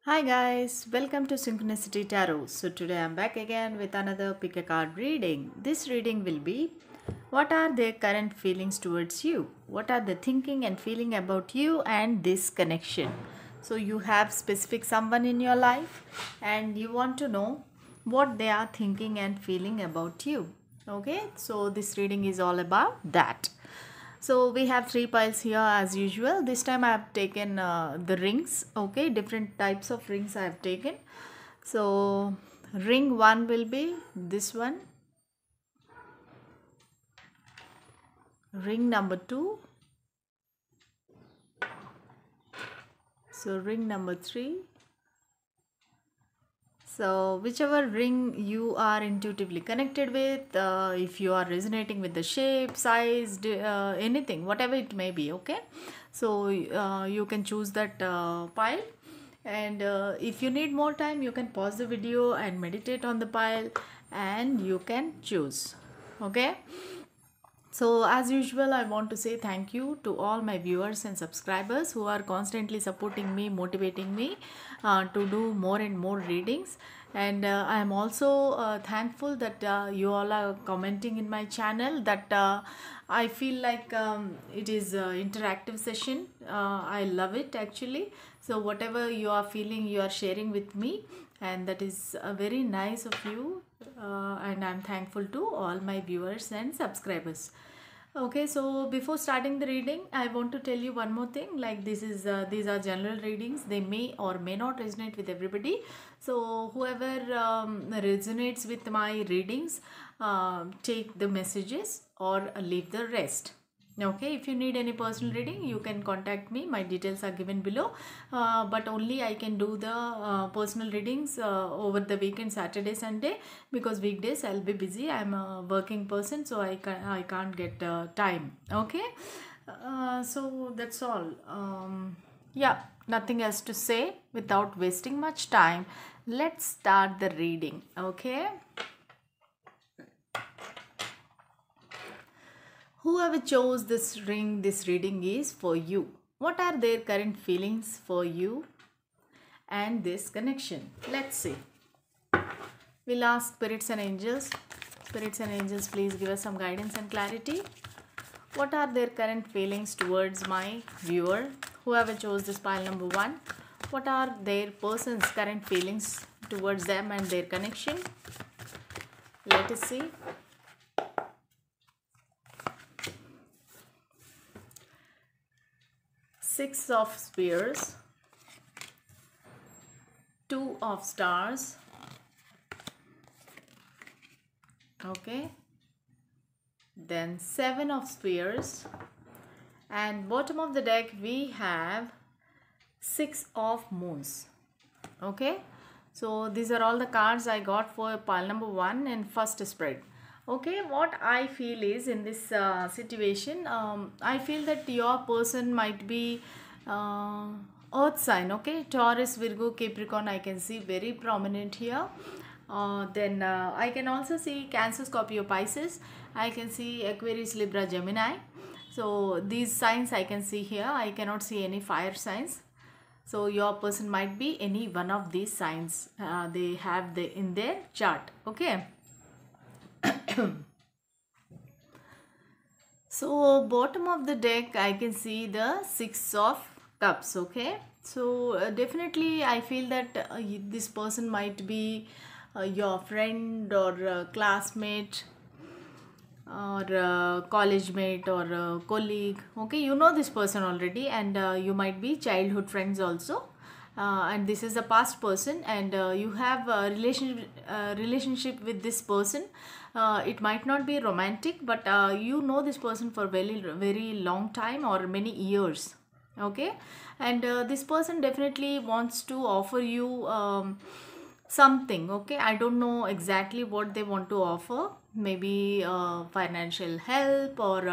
Hi guys, welcome to Synchronicity Tarot. So today I'm back again with another pick a card reading. This reading will be what are their current feelings towards you? What are they thinking and feeling about you and this connection? So you have specific someone in your life and you want to know what they are thinking and feeling about you. Okay, so this reading is all about that. So we have three piles here as usual. This time I have taken the rings. Okay, different types of rings I have taken. So ring 1 will be this one. Ring number 2. So ring number 3. So whichever ring you are intuitively connected with, if you are resonating with the shape, size, anything, whatever it may be, okay. So you can choose that pile, and if you need more time, you can pause the video and meditate on the pile, and you can choose, okay. So as usual, I want to say thank you to all my viewers and subscribers who are constantly supporting me, motivating me to do more and more readings. And I am also thankful that you all are commenting in my channel, that I feel like it is an interactive session. I love it actually. So whatever you are feeling, you are sharing with me, and that is very nice of you, and I'm thankful to all my viewers and subscribers. Okay, so before starting the reading, I want to tell you one more thing. Like, this is these are general readings. They may or may not resonate with everybody. So whoever resonates with my readings, take the messages or leave the rest. Okay, if you need any personal reading, you can contact me. My details are given below. But only I can do the personal readings over the weekend, Saturday, Sunday, because weekdays I'll be busy. I'm a working person, so I can't get time. Okay, so that's all. Yeah, nothing else to say. Without wasting much time, let's start the reading. Okay. Whoever chose this reading is for you. What are their current feelings for you and this connection? Let's see. We'll ask spirits and angels. Spirits and angels, please give us some guidance and clarity. What are their current feelings towards my viewer? Whoever chose this pile number 1. What are their person's current feelings towards them and their connection? Let us see. Six of Spears, Two of Stars, okay, then Seven of Spears, and bottom of the deck we have Six of Moons. Okay, so these are all the cards I got for pile number 1 and first spread. Okay, what I feel is, in this situation, I feel that your person might be earth sign. Okay, Taurus, Virgo, Capricorn, I can see very prominent here. Then I can also see Cancer, Scorpio, Pisces. I can see Aquarius, Libra, Gemini. So these signs I can see here. I cannot see any fire signs. So your person might be any one of these signs. They have in their chart. Okay. So bottom of the deck I can see the Six of Cups. Okay. So definitely I feel that this person might be your friend or classmate or college mate or colleague. Okay, you know this person already, and you might be childhood friends also. And this is a past person, and you have a relationship with this person. It might not be romantic, but you know this person for very long time or many years. Okay, and this person definitely wants to offer you something. Okay, I don't know exactly what they want to offer. Maybe financial help, or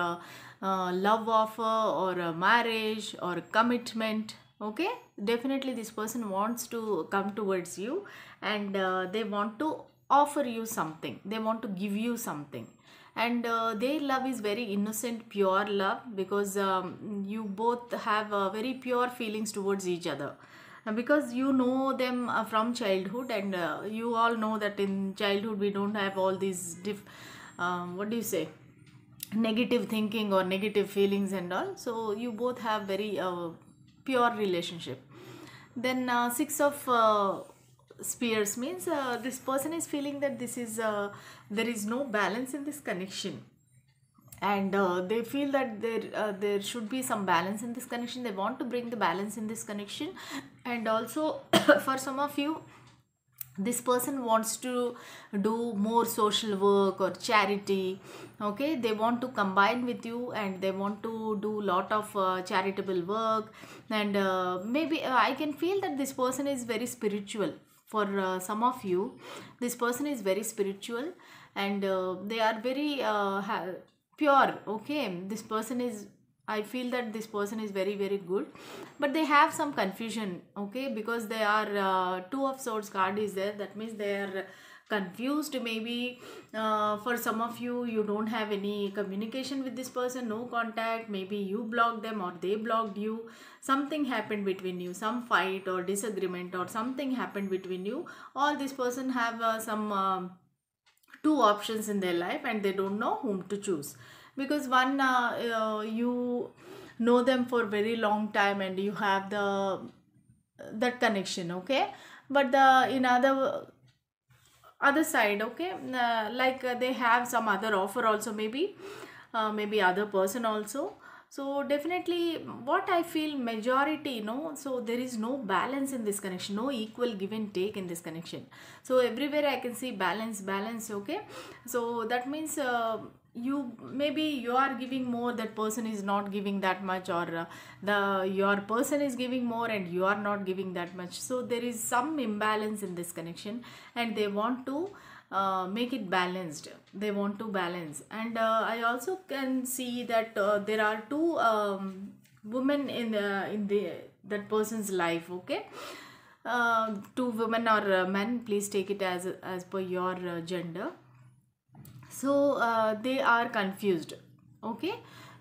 love offer, or a marriage, or a commitment. Okay, definitely this person wants to come towards you, and they want to offer you something. They want to give you something, and their love is very innocent, pure love, because you both have very pure feelings towards each other. because you know them from childhood, and you all know that in childhood we don't have all these what do you say, negative thinking or negative feelings and all. So you both have very pure relationship. Then six of spears means this person is feeling that this is there is no balance in this connection, and they feel that there should be some balance in this connection. They want to bring the balance in this connection. And also for some of you, this person wants to do more social work or charity. Okay, they want to combine with you, and they want to do lot of charitable work. And maybe I can feel that this person is very spiritual. For some of you, this person is very spiritual, and they are very pure. Okay, this person is, I feel that this person is very very good, but they have some confusion. Okay, because they are two of swords card is there. That means they are confused. Maybe for some of you, you don't have any communication with this person, no contact. Maybe you blocked them or they blocked you. Something happened between you, some fight or disagreement or something happened between you, or this person have some two options in their life, and they don't know whom to choose. Because one, you know them for very long time, and you have the that connection. Okay, but the in other side, okay, like they have some other offer also, maybe maybe other person also. So definitely what I feel, majority, so there is no balance in this connection, no equal give and take in this connection. So everywhere I can see balance. Okay, so that means you, maybe you are giving more, that person is not giving that much, or the your person is giving more and you are not giving that much. So there is some imbalance in this connection, and they want to make it balanced. They want to balance. And I also can see that there are two women in the that person's life. Okay, two women or men, please take it as per your gender. So they are confused. Okay,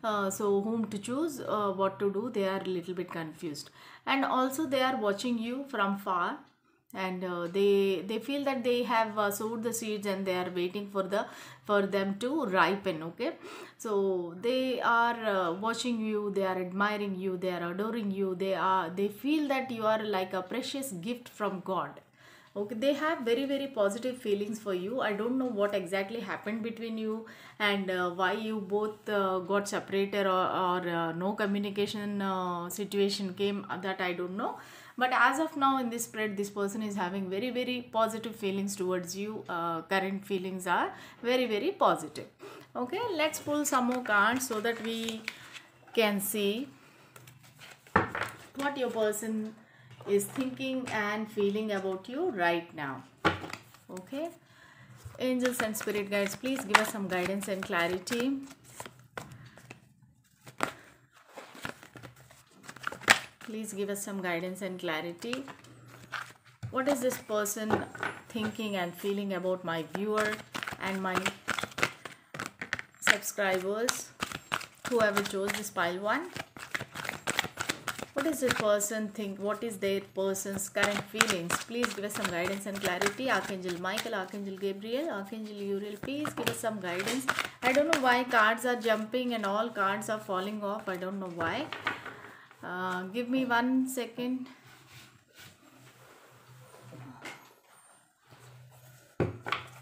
so whom to choose, what to do, they are a little bit confused. And also they are watching you from far, and they feel that they have sowed the seeds, and they are waiting for them to ripen. Okay, so they are watching you, they are admiring you, they are adoring you, they feel that you are like a precious gift from God. Okay, they have very very positive feelings for you. I don't know what exactly happened between you, and why you both got separated, or no communication situation came, that I don't know. But as of now in this spread, this person is having very very positive feelings towards you. Current feelings are very very positive. Okay, let's pull some more cards so that we can see what your person is thinking and feeling about you right now. Okay, angels and spirit guides, please give us some guidance and clarity. Please give us some guidance and clarity. What is this person thinking and feeling about my viewer and my subscribers, whoever chose this pile 1? What is this person think? What is their person's current feelings? Please give us some guidance and clarity. Archangel Michael, Archangel Gabriel, Archangel Uriel, please give us some guidance. I don't know why cards are jumping and all cards are falling off. I don't know why. Give me 1 second.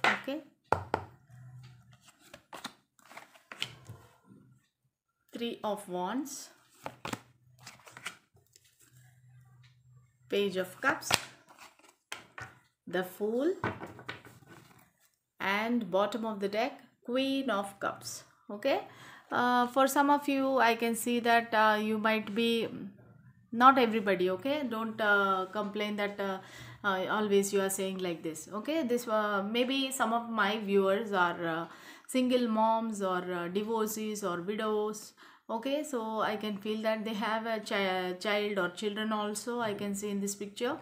Okay. 3 of Wands. Page of Cups. The Fool. And bottom of the deck, Queen of Cups. Okay. For some of you, I can see that you might be, not everybody. Okay, don't complain that always you are saying like this. Okay, this maybe some of my viewers are single moms, or divorcees, or widows. Okay, so I can feel that they have a child or children also, I can see in this picture.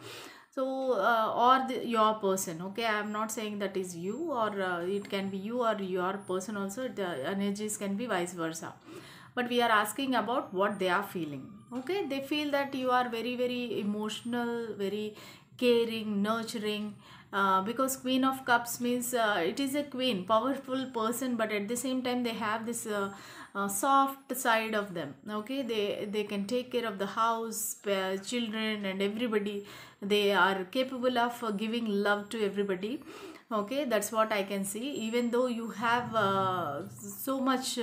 So or your person. Okay, I am not saying that is you, or it can be you or your person also. The energies can be vice versa, but we are asking about what they are feeling. Okay, they feel that you are very very emotional, very caring, nurturing, because Queen of Cups means it is a queen, powerful person, but at the same time they have this soft side of them. Okay, they can take care of the house, children and everybody. They are capable of giving love to everybody. Okay, that's what I can see. Even though you have so much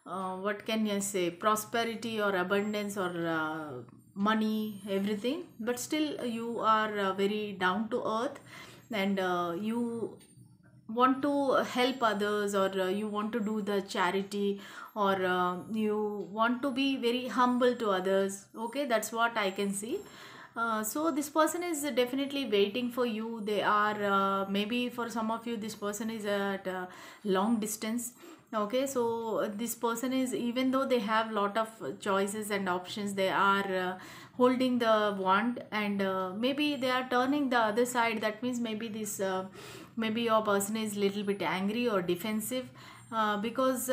what can you say, prosperity or abundance or money, everything, but still you are very down to earth, and you want to help others, or you want to do the charity, or you want to be very humble to others. Okay, that's what I can see. So this person is definitely waiting for you. They are maybe for some of you this person is at long distance. Okay, so this person is, even though they have lot of choices and options, they are holding the wand, and maybe they are turning the other side. That means maybe this maybe your person is little bit angry or defensive, because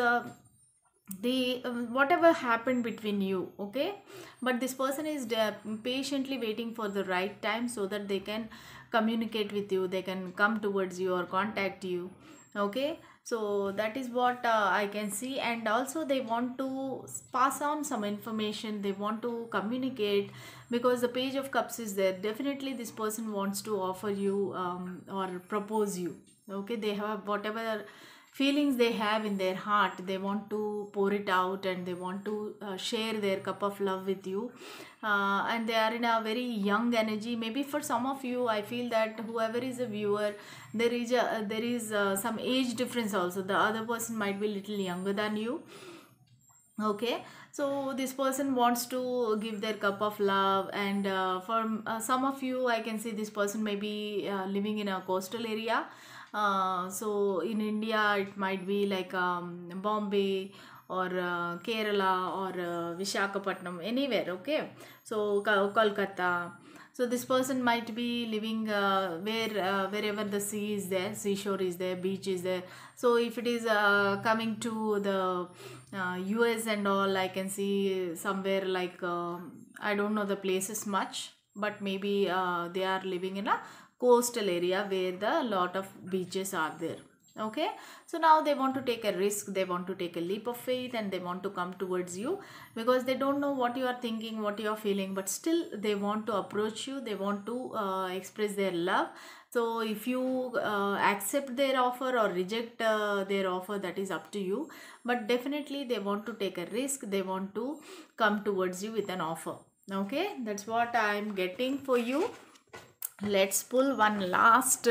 the whatever happened between you. Okay, but this person is patiently waiting for the right time so that they can communicate with you, they can come towards you or contact you. Okay, so that is what I can see. And also they want to pass on some information, they want to communicate, because the Page of Cups is there. Definitely this person wants to offer you or propose you. Okay, they have whatever feelings they have in their heart, they want to pour it out, and they want to share their cup of love with you. And they are in a very young energy. Maybe for some of you, I feel that whoever is a viewer, there is some age difference also. The other person might be little younger than you. Okay, so this person wants to give their cup of love, and for some of you I can see this person may be living in a coastal area. So in India it might be like Bombay or Kerala or Vishakhapatnam, anywhere. Okay, so Kolkata. So this person might be living wherever the sea is there, seashore is there, beach is there. So if it is coming to the US and all, I can see somewhere like I don't know the places much, but maybe they are living in a coastal area where the lot of beaches are there. Okay, so now they want to take a risk, they want to take a leap of faith, and they want to come towards you, because they don't know what you are thinking, what you are feeling, but still they want to approach you, they want to express their love. So if you accept their offer or reject their offer, that is up to you, but definitely they want to take a risk, they want to come towards you with an offer. Okay, that's what I am getting for you. Let's pull one last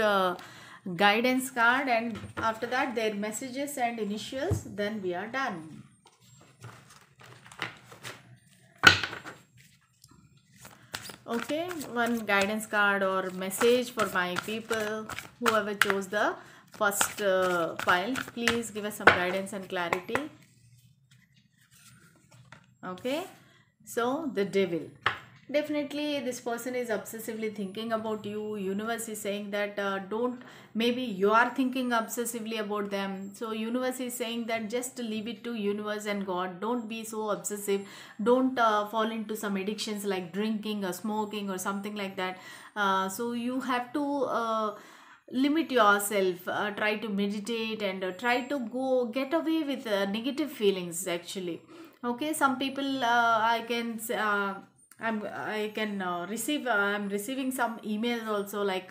guidance card, and after that their messages and initials, then we are done. Okay, one guidance card or message for my people, whoever chose the first pile, please give us some guidance and clarity. Okay, so the Devil. Definitely this person is obsessively thinking about you. Universe is saying that don't, maybe you are thinking obsessively about them. So universe is saying that just leave it to universe and God, don't be so obsessive, don't fall into some addictions like drinking or smoking or something like that. So you have to limit yourself, try to meditate, and try to go get away with negative feelings actually. Okay, some people I can I'm receiving some emails also, like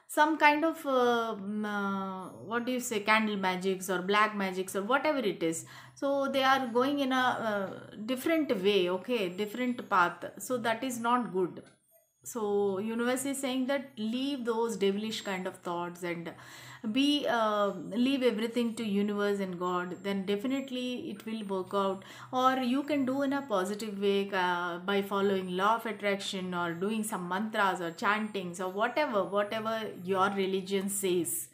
some kind of what do you say, candle magics or black magics or whatever it is. So they are going in a different way. Okay, different path, so that is not good. So universe is saying that leave those devilish kind of thoughts, and be leave everything to universe and God, then definitely it will work out. Or you can do in a positive way by following law of attraction, or doing some mantras or chantings, or whatever your religion says.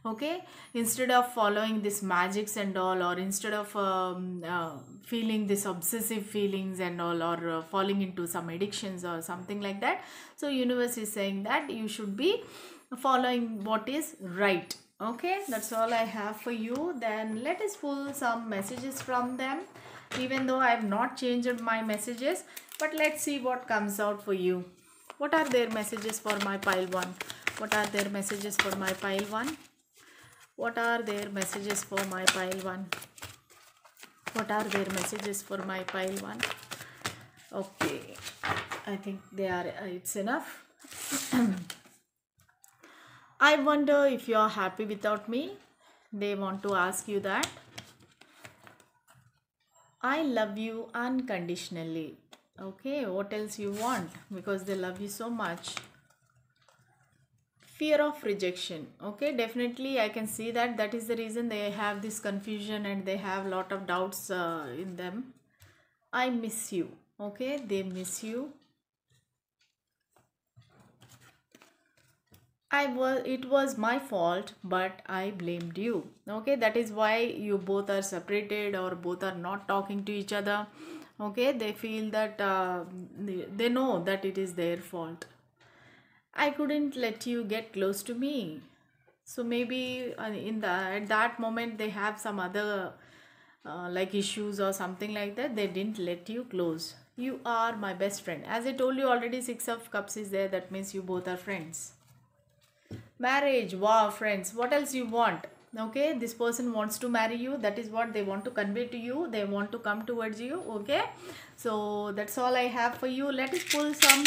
Okay, instead of following this magics and all, or instead of feeling this obsessive feelings and all, or falling into some addictions or something like that. So universe is saying that you should be following what is right. Okay, that's all I have for you. Then let us pull some messages from them. even though I have not changed my messages. But let's see what comes out for you. What are their messages for my pile 1? What are their messages for my pile 1? What are their messages for my pile 1? What are their messages for my pile 1? Okay, I think they are, it's enough. I wonder if you are happy without me. They want to ask you that. I love you unconditionally. Okay, what else you want? Because they love you so much. Fear of rejection. Okay, definitely I can see that. That is the reason they have this confusion and they have lot of doubts in them. I miss you. Okay, they miss you. It was my fault, but I blamed you. Okay, that is why you both are separated or both are not talking to each other. Okay, they feel that they know that it is their fault. I couldn't let you get close to me. So maybe at that moment they have some other like issues or something like that. They didn't let you close. You are my best friend. As I told you already, 6 of Cups is there. That means you both are friends. Marriage, wow, friends, what else you want? Okay, this person wants to marry you. That is what they want to convey to you. They want to come towards you. Okay, so that's all I have for you. Let us pull some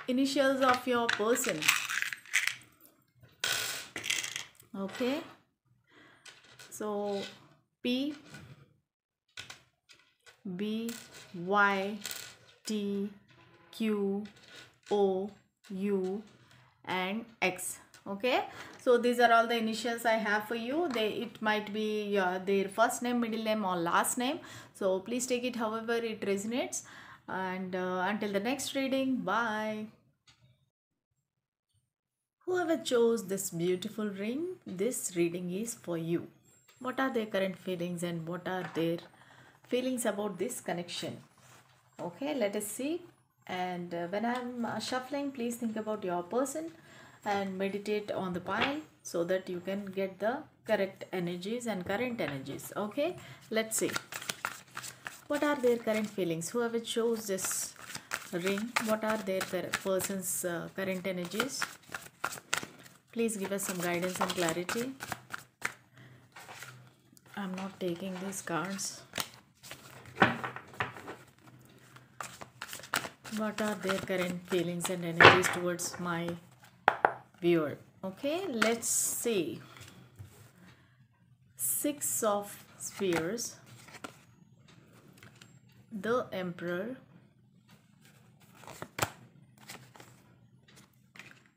initials of your person. Okay, so P, B, Y, T, Q, O, U and X. Okay, so these are all the initials I have for you. It might be their first name, middle name or last name. So please take it however it resonates. And until the next reading, bye. Whoever chose this beautiful ring, this reading is for you. What are their current feelings and what are their feelings about this connection? Okay, let us see. And when I'm shuffling, please think about your person and meditate on the pile so that you can get the correct energies and current energies. Okay, let's see. What are their current feelings? Whoever chose this ring, what are their person's current energies? Please give us some guidance and clarity. I'm not taking these cards. What are their current feelings and energies towards my viewer? Okay, let's see. 6 of Spears, the Emperor,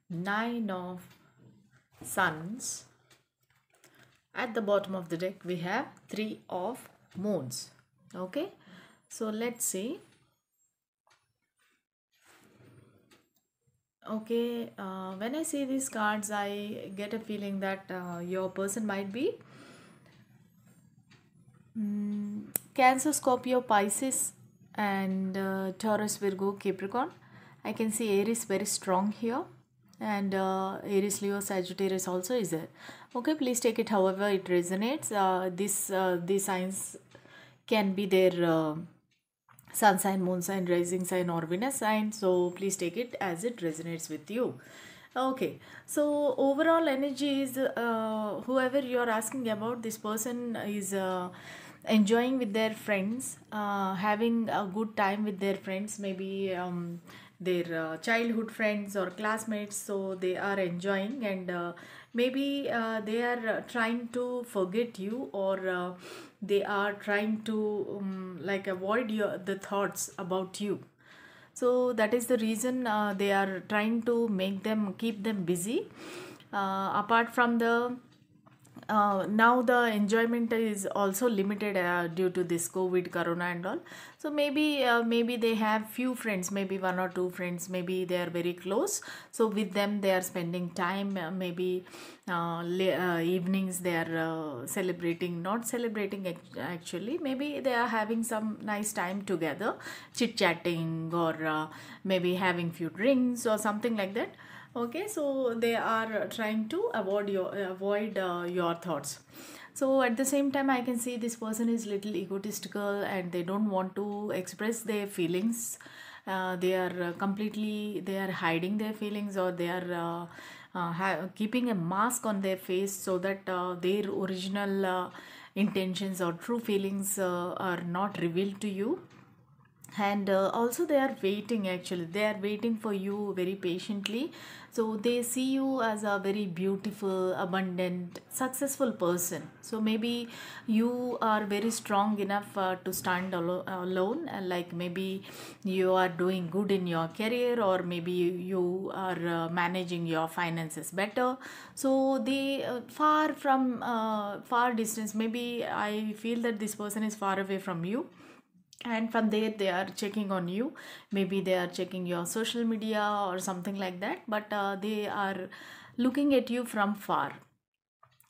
9 of Suns. At the bottom of the deck we have 3 of Moons. Okay, so let's see. Okay, when I see these cards, I get a feeling that your person might be Cancer, Scorpio, Pisces and Taurus, Virgo, Capricorn. I can see Aries very strong here, and Aries, Leo, Sagittarius also is there. Okay, please take it however it resonates. These signs can be their sun sign, moon sign, rising sign or Venus sign. So please take it as it resonates with you. Okay, so overall energy is whoever you are asking about, this person is enjoying with their friends, having a good time with their friends, maybe their childhood friends or classmates. So they are enjoying, and maybe they are trying to forget you, or they are trying to like avoid the thoughts about you. So that is the reason they are trying to keep them busy. Apart from the now the enjoyment is also limited due to this COVID, corona and all. So maybe they have few friends, maybe 1 or 2 friends, maybe they are very close. So with them they are spending time, maybe evenings they are celebrating, not celebrating actually, maybe they are having some nice time together, chit chatting, or maybe having few drinks or something like that. Okay, so they are trying to avoid your thoughts. So at the same time, I can see this person is little egotistical and they don't want to express their feelings. They are completely, they are hiding their feelings, or they are keeping a mask on their face so that their original intentions or true feelings are not revealed to you. And also they are waiting, actually they are waiting for you very patiently. So they see you as a very beautiful, abundant, successful person. So maybe you are very strong enough to stand alone, and like maybe you are doing good in your career, or maybe you are managing your finances better. So they far from far distance, maybe I feel that this person is far away from you, and from there they are checking on you. Maybe they are checking your social media or something like that, but they are looking at you from far,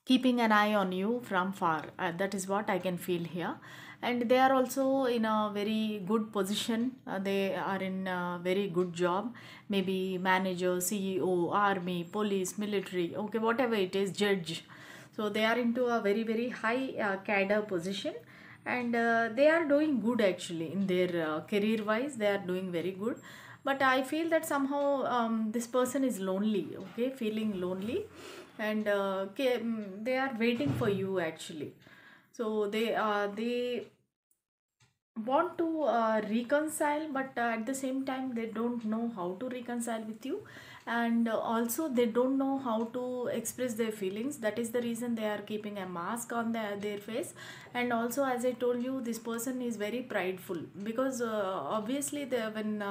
keeping an eye on you from far. That is what I can feel here. And they are also in a very good position. They are in a very good job, maybe manager, CEO, army, police, military, okay, whatever it is, judge. So they are into a very very high cadre position, and they are doing good actually in their career wise. They are doing very good, but I feel that somehow this person is lonely, okay, feeling lonely. And they are waiting for you actually. So they want to reconcile, but at the same time they don't know how to reconcile with you. And also they don't know how to express their feelings. That is the reason they are keeping a mask on their face. And also, as I told you, this person is very prideful, because obviously when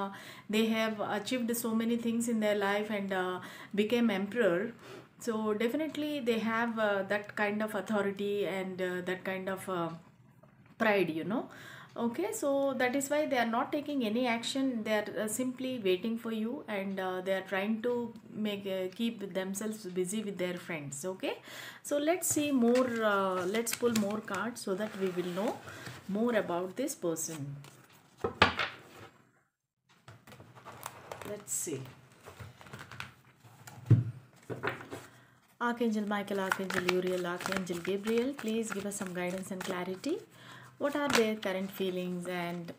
they have achieved so many things in their life and became emperor, so definitely they have that kind of authority and that kind of pride, okay. So that is why they are not taking any action. They are simply waiting for you, and they are trying to make keep themselves busy with their friends, okay. So let's see more, let's pull more cards so that we will know more about this person. Let's see. Archangel Michael, Archangel Uriel, Archangel Gabriel, please give us some guidance and clarity. What are their current feelings, and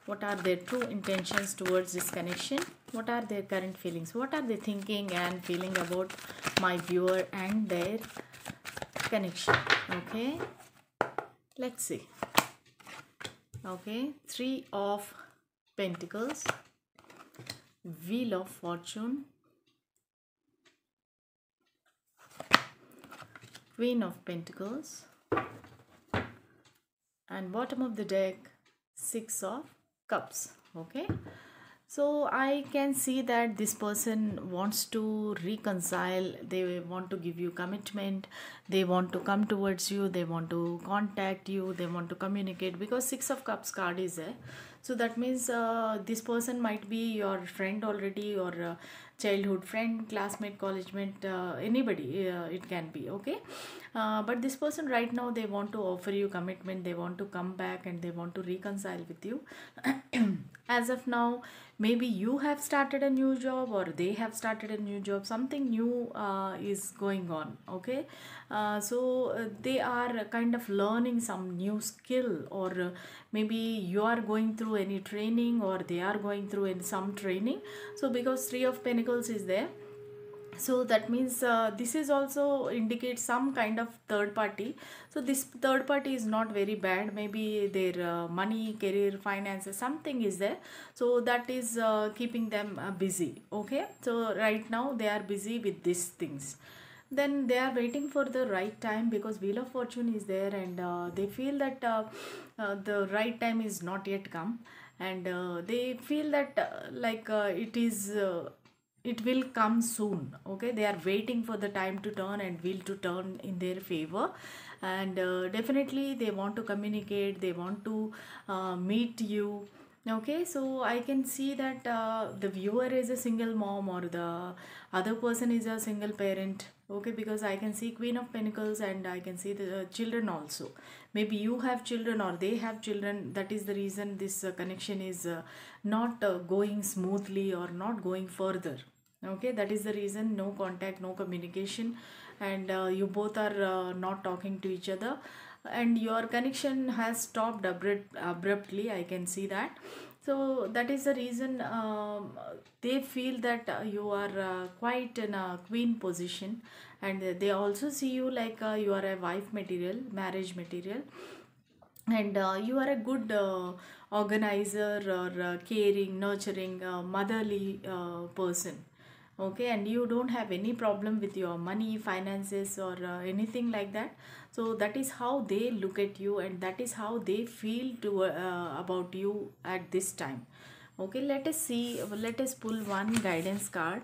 what are their true intentions towards this connection? What are their current feelings? What are they thinking and feeling about my viewer and their connection? Okay, let's see. Okay, Three of Pentacles, Wheel of Fortune, Queen of Pentacles, and bottom of the deck, Six of Cups. Okay, so I can see that this person wants to reconcile. They want to give you commitment. They want to come towards you. They want to contact you. They want to communicate, because Six of Cups card is there. So that means this person might be your friend already, or childhood friend, classmate, college mate, anybody it can be, okay. But this person right now, they want to offer you commitment. They want to come back and they want to reconcile with you. As of now, maybe you have started a new job, or they have started a new job. Something new is going on, okay. They are kind of learning some new skill, or maybe you are going through any training, or they are going through in some training. So because Three of Pentacles is there, so that means this is also indicates some kind of third party. So this third party is not very bad. Maybe their money, career, finances, something is there. So that is keeping them busy, okay. So right now they are busy with these things. Then they are waiting for the right time, because Wheel of Fortune is there, and they feel that the right time is not yet come. And they feel that it will come soon, okay. They are waiting for the time to turn and wheel to turn in their favor. And definitely they want to communicate. They want to meet you, okay. So I can see that the viewer is a single mom, or the other person is a single parent, okay, because I can see Queen of Pentacles, and I can see the children also. Maybe you have children, or they have children. That is the reason this connection is not going smoothly, or not going further, Okay, that is the reason, no contact, no communication, and you both are not talking to each other, and your connection has stopped abruptly. I can see that. So that is the reason, they feel that you are quite in a queen position, and they also see you like you are a wife material, marriage material, and you are a good organizer, or caring, nurturing, motherly person. Okay, and you don't have any problem with your money, finances, or anything like that. So that is how they look at you, and that is how they feel to about you at this time. Okay, let us see, let us pull one guidance card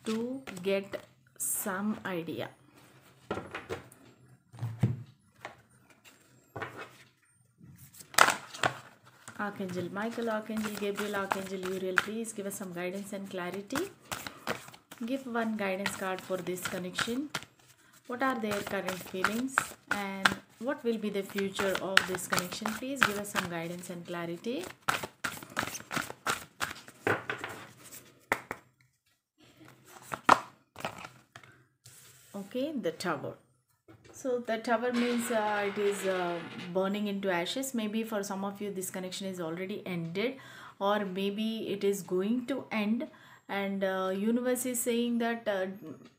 to get some idea. Archangel Michael, Archangel Gabriel, Archangel Uriel, please give us some guidance and clarity. Give one guidance card for this connection. What are their current feelings, and what will be the future of this connection? Please give us some guidance and clarity. Okay, the Tower. So the tower means it is burning into ashes. Maybe for some of you this connection is already ended, or maybe it is going to end, and universe is saying that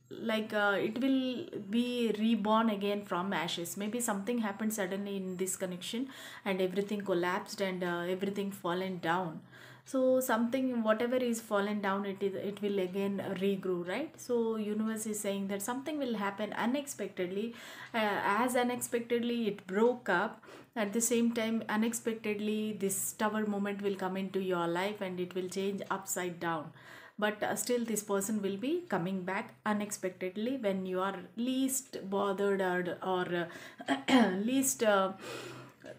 it will be reborn again from ashes. Maybe something happened suddenly in this connection, and everything collapsed, and everything fallen down. So something, whatever is fallen down, it will again regrow, right? So universe is saying that something will happen unexpectedly. As unexpectedly it broke up, at the same time unexpectedly this tower moment will come into your life, and it will change upside down. But still this person will be coming back unexpectedly when you are least bothered, or least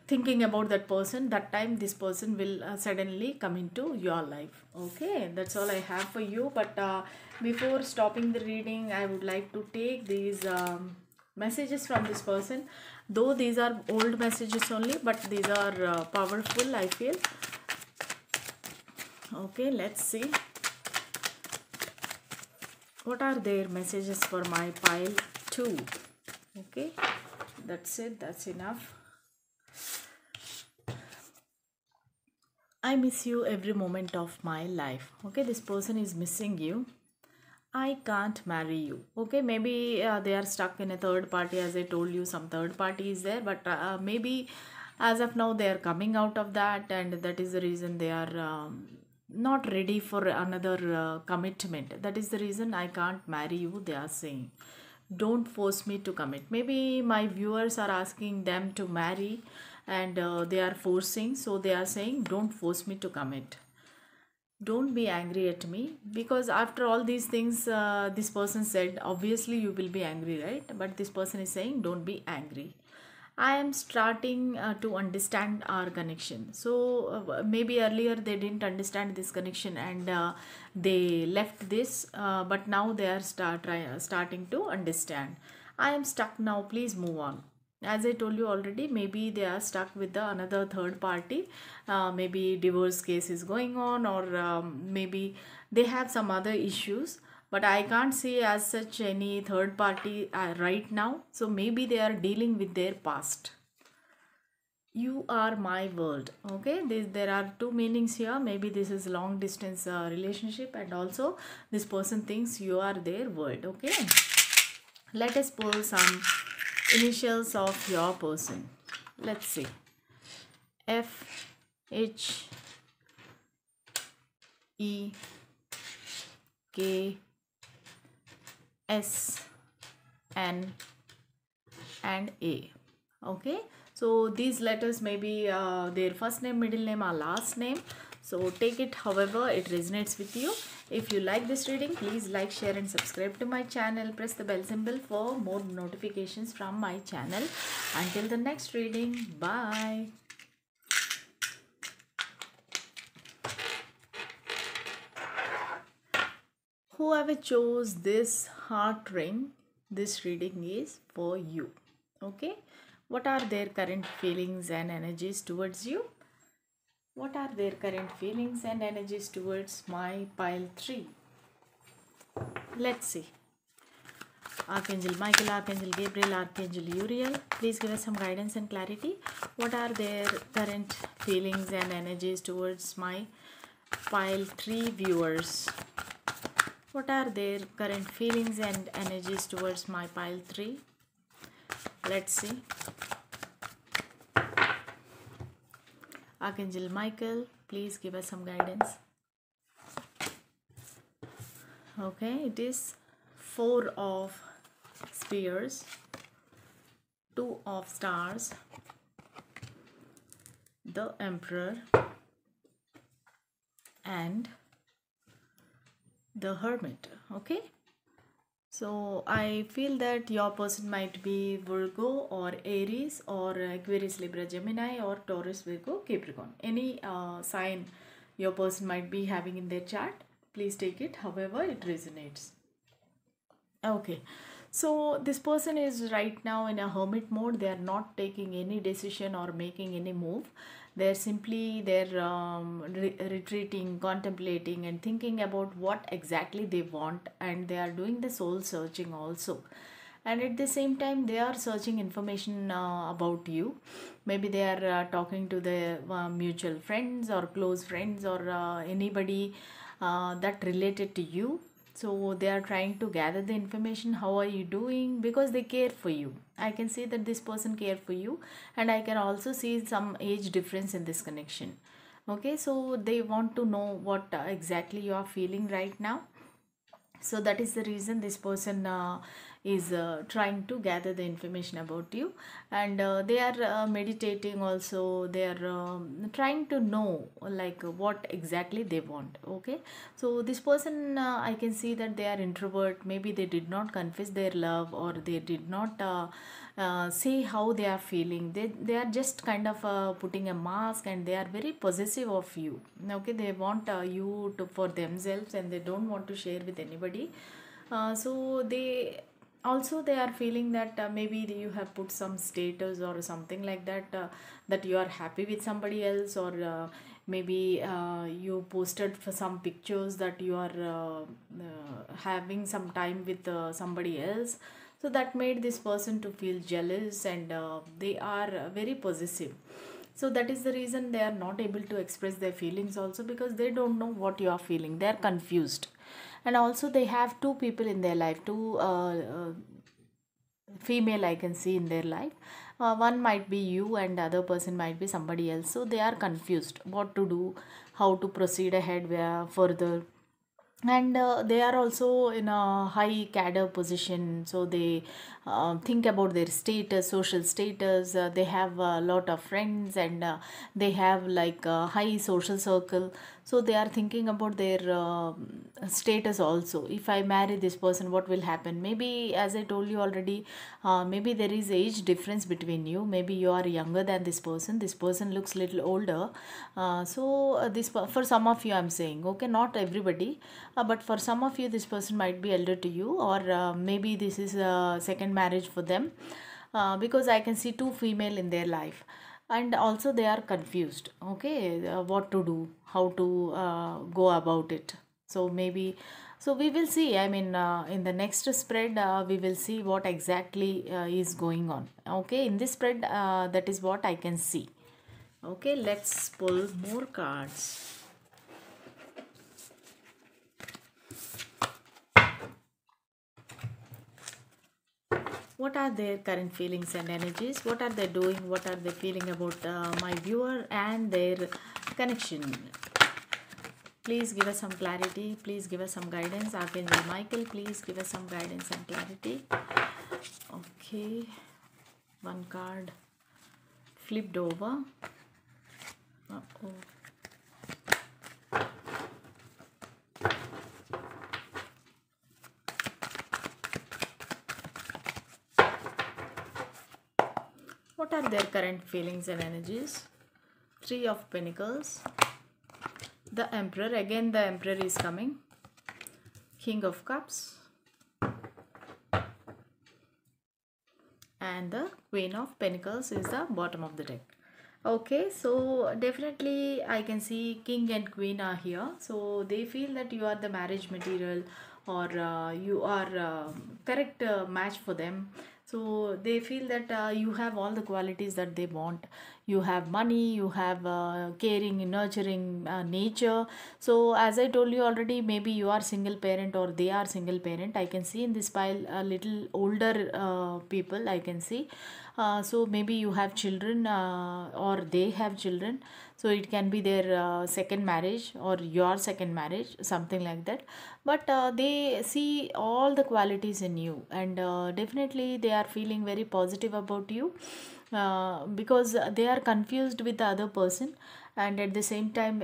thinking about that person. That time this person will suddenly come into your life. Okay, that's all I have for you. But before stopping the reading, I would like to take these messages from this person, though these are old messages only, but these are powerful, I feel. Okay, let's see what are their messages for my pile 2. Okay, that's it, that's enough. I miss you every moment of my life. Okay, this person is missing you. I can't marry you. Okay, maybe they are stuck in a third party. As I told you, some third party is there, but maybe as of now they are coming out of that, and that is the reason they are not ready for another commitment. That is the reason I can't marry you, they are saying. Don't force me to commit. Maybe my viewers are asking them to marry, and they are forcing, so they are saying, don't force me to commit. Don't be angry at me, because after all these things this person said, obviously you will be angry, right? But this person is saying, don't be angry. I am starting to understand our connection. So maybe earlier they didn't understand this connection, and they left this, but now they are starting to understand. I am stuck now, please move on. As I told you already, maybe they are stuck with the another third party. Maybe divorce case is going on, or maybe they have some other issues, but I can't see as such any third party right now. So maybe they are dealing with their past. You are my world. Okay, there are two meanings here. Maybe this is long distance relationship, and also this person thinks you are their world. Okay, let us pull some initials of your person. Let's see. F, H, E, K, S, N, and A. Okay, so these letters may be their first name, middle name, or last name. So take it however it resonates with you. If you like this reading, please like, share, and subscribe to my channel. Press the bell symbol for more notifications from my channel. Until the next reading, bye. Whoever chose this heart ring, this reading is for you. Okay, what are their current feelings and energies towards you? What are their current feelings and energies towards my pile 3? Let's see. Archangel Michael, Archangel Gabriel, Archangel Uriel, please give us some guidance and clarity. What are their current feelings and energies towards my pile 3 viewers? What are their current feelings and energies towards my pile 3? Let's see. Archangel Michael, please give us some guidance. Okay, it is 4 of Spears, 2 of Stars, the Emperor, and the Hermit. Okay, so I feel that your person might be Virgo or Aries or Aquarius, Libra, Gemini, or Taurus, Virgo, Capricorn. Any sign your person might be having in their chart, please take it however it resonates. Okay, so this person is right now in a hermit mode. They are not taking any decision or making any move. They're simply retreating, contemplating, and thinking about what exactly they want, and they are doing the soul searching also. And at the same time, they are searching information about you. Maybe they are talking to their mutual friends or close friends or anybody that related to you. So they are trying to gather the information. How are you doing? Because they care for you. I can see that this person care for you, and I can also see some age difference in this connection. Okay, so they want to know what exactly you are feeling right now. So that is the reason this person is trying to gather the information about you, and they are meditating also. They are trying to know like what exactly they want. Okay, so this person, I can see that they are introvert. Maybe they did not confess their love, or they did not say how they are feeling. They are just kind of putting a mask, and they are very possessive of you. Okay, they want you to for themselves, and they don't want to share with anybody. So they are feeling that maybe you have put some status or something like that, that you are happy with somebody else, or maybe you posted for some pictures that you are having some time with somebody else. So that made this person to feel jealous, and they are very possessive. So that is the reason they are not able to express their feelings also, because they don't know what you are feeling. They are confused. And also they have two people in their life, two female I can see in their life. One might be you, and the other person might be somebody else. So they are confused what to do, how to proceed ahead further. And they are also in a high cadre position, so they think about their status, social status. They have a lot of friends, and they have like a high social circle. So they are thinking about their status also. If I marry this person, what will happen? Maybe, as I told you already, maybe there is age difference between you. Maybe you are younger than this person. This person looks little older. For some of you I'm saying, okay, not everybody, but for some of you this person might be elder to you, or maybe this is a second marriage for them, because I can see two female in their life. And also they are confused. Okay, what to do, how to go about it. So maybe, so we will see. I mean, in the next spread, we will see what exactly is going on. Okay, in this spread, that is what I can see. Okay, let's pull more cards. What are their current feelings and energies? What are they doing? What are they feeling about my viewer and their connection? Please give us some clarity. Please give us some guidance. Archangel Michael, please give us some guidance and clarity. Okay, one card flipped over. Uh-oh. What are their current feelings and energies? Three of Pentacles. The Emperor. Again the Emperor is coming. King of Cups. And the Queen of Pentacles is the bottom of the deck. Okay, so definitely I can see King and Queen are here. So they feel that you are the marriage material, or you are correct match for them. So they feel that you have all the qualities that they want. You have money, you have caring, nurturing nature. So as I told you already, maybe you are single parent or they are single parent. I can see in this pile a little older people, I can see. So maybe you have children, or they have children. So it can be their second marriage or your second marriage, something like that. But they see all the qualities in you, and definitely they are feeling very positive about you, because they are confused with the other person, and at the same time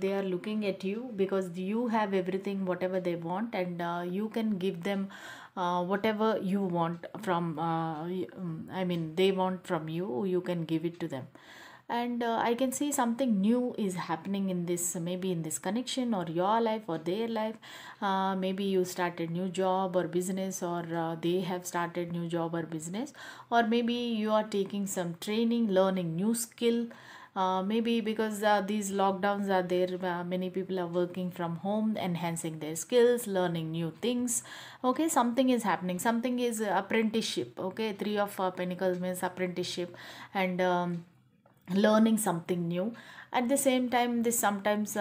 they are looking at you because you have everything whatever they want, and you can give them whatever you want from I mean they want from you, you can give it to them. And I can see something new is happening in this, maybe in this connection or your life or their life. Maybe you started new job or business, or they have started new job or business, or maybe you are taking some training, learning new skill. Maybe because these lockdowns are there, many people are working from home, enhancing their skills, learning new things. Okay, something is happening, something is apprenticeship. Okay, three of pentacles means apprenticeship, and learning something new. At the same time, this sometimes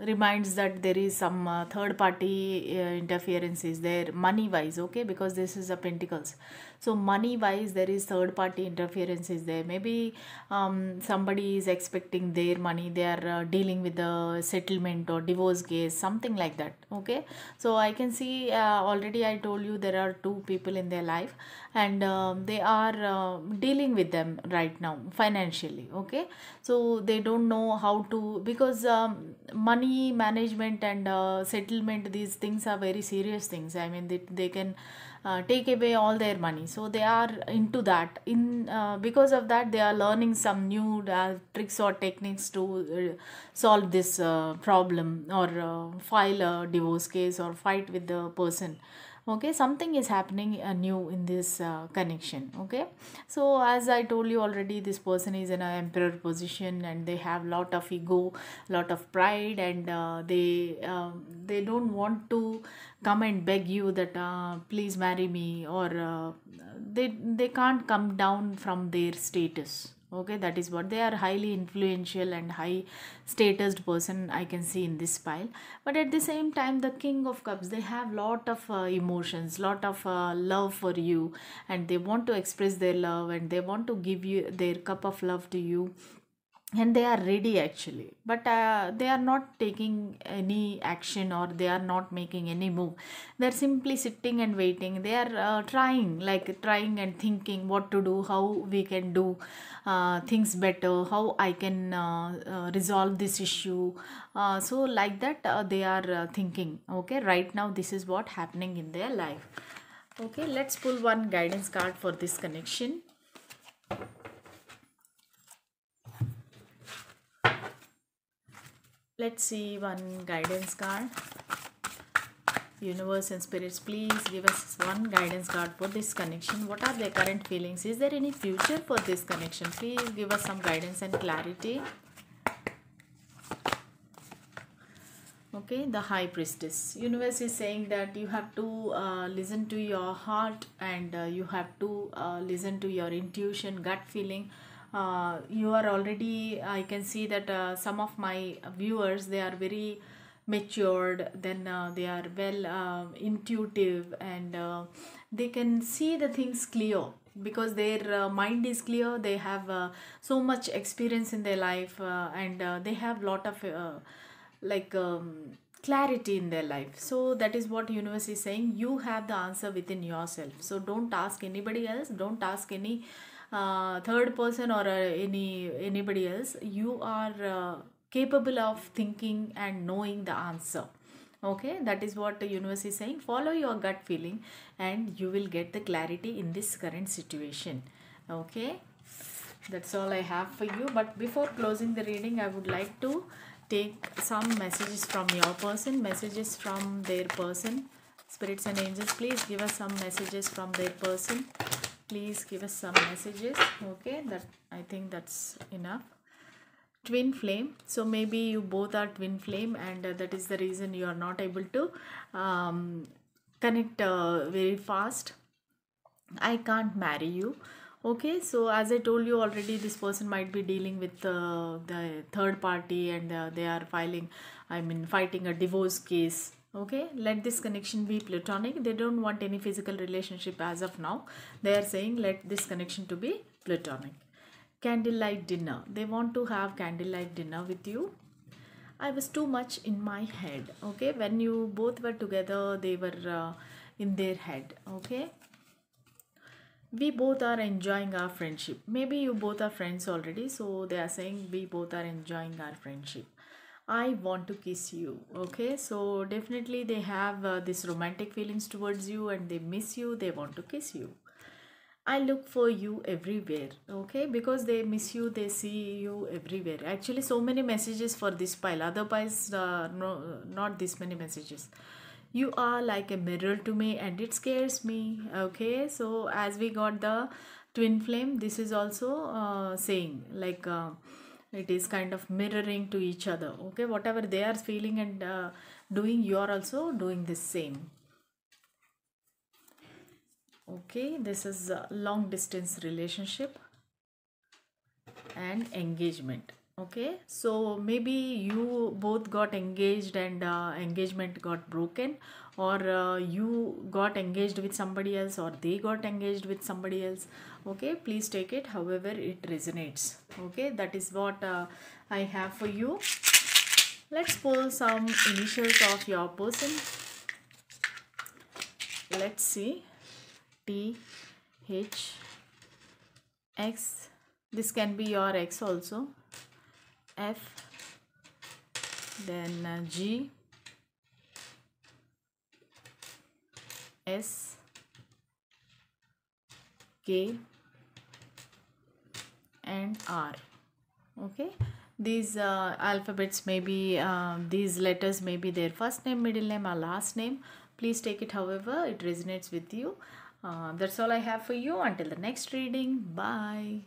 reminds that there is some third party interference is there money wise. Okay, because this is a pentacles, so money wise there is third party interference is there. Maybe somebody is expecting their money, they are dealing with the settlement or divorce case, something like that. Okay, so I can see already I told you there are two people in their life, and they are dealing with them right now financially. Okay, so they don't know how to, because money management and settlement, these things are very serious things. I mean they can take away all their money, so they are into that. In because of that they are learning some new tricks or techniques to solve this problem, or file a divorce case or fight with the person. Okay, something is happening new in this connection. Okay, so as I told you already, this person is in an emperor position, and they have lot of ego, lot of pride, and they don't want to come and beg you that please marry me, or they can't come down from their status. Okay, that is what they are, highly influential and high statused person I can see in this pile. But at the same time, the king of cups, they have lot of emotions, lot of love for you, and they want to express their love, and they want to give you their cup of love to you, and they are ready actually. But they are not taking any action, or they are not making any move. They're simply sitting and waiting. They are trying, like trying and thinking what to do, how we can do things better, how I can resolve this issue. So like that they are thinking. Okay, right now this is what happening in their life. Okay, let's pull one guidance card for this connection. Let's see one guidance card. Universe and spirits, please give us one guidance card for this connection. What are their current feelings? Is there any future for this connection? Please give us some guidance and clarity. Okay, the High Priestess. Universe is saying that you have to listen to your heart, and you have to listen to your intuition, gut feeling. You are already, I can see that some of my viewers, they are very matured, then they are well intuitive, and they can see the things clear, because their mind is clear. They have so much experience in their life, and they have lot of like clarity in their life. So that is what universe is saying, you have the answer within yourself. So don't ask anybody else, don't ask any third person or anybody else. You are capable of thinking and knowing the answer. Okay, that is what the universe is saying. Follow your gut feeling, and you will get the clarity in this current situation. Okay, that's all I have for you. But before closing the reading, I would like to take some messages from your person, messages from their person. Spirits and angels, please give us some messages from their person. Please give us some messages. Okay, that I think that's enough. twin flame. So maybe you both are twin flame, and that is the reason you are not able to connect very fast. I can't marry you. Okay, so as I told you already, this person might be dealing with the third party, and they are filing, I mean, fighting a divorce case. Okay, let this connection be platonic. They don't want any physical relationship as of now. They are saying let this connection to be platonic. Candlelight dinner. They want to have candlelight dinner with you. I was too much in my head. Okay, when you both were together, they were in their head. Okay, we both are enjoying our friendship. Maybe you both are friends already, so they are saying we both are enjoying our friendship. I want to kiss you. Okay, so definitely they have this romantic feelings towards you, and they miss you, they want to kiss you. I look for you everywhere. Okay, because they miss you, they see you everywhere. Actually, so many messages for this pile. Other piles, no, not this many messages. You are like a mirror to me, and it scares me. Okay, so as we got the twin flame, this is also saying like it is kind of mirroring to each other. Okay, whatever they are feeling and doing, you are also doing the same. Okay, this is a long distance relationship and engagement. Okay, so maybe you both got engaged, and engagement got broken, or you got engaged with somebody else, or they got engaged with somebody else. Okay, please take it however it resonates. Okay, that is what I have for you. Let's pull some initials of your person. Let's see. T, H, X. This can be your X also. F, then G, S, K, and R. Okay, these alphabets may be these letters may be their first name, middle name, or last name. Please take it however it resonates with you. That's all I have for you. Until the next reading, bye.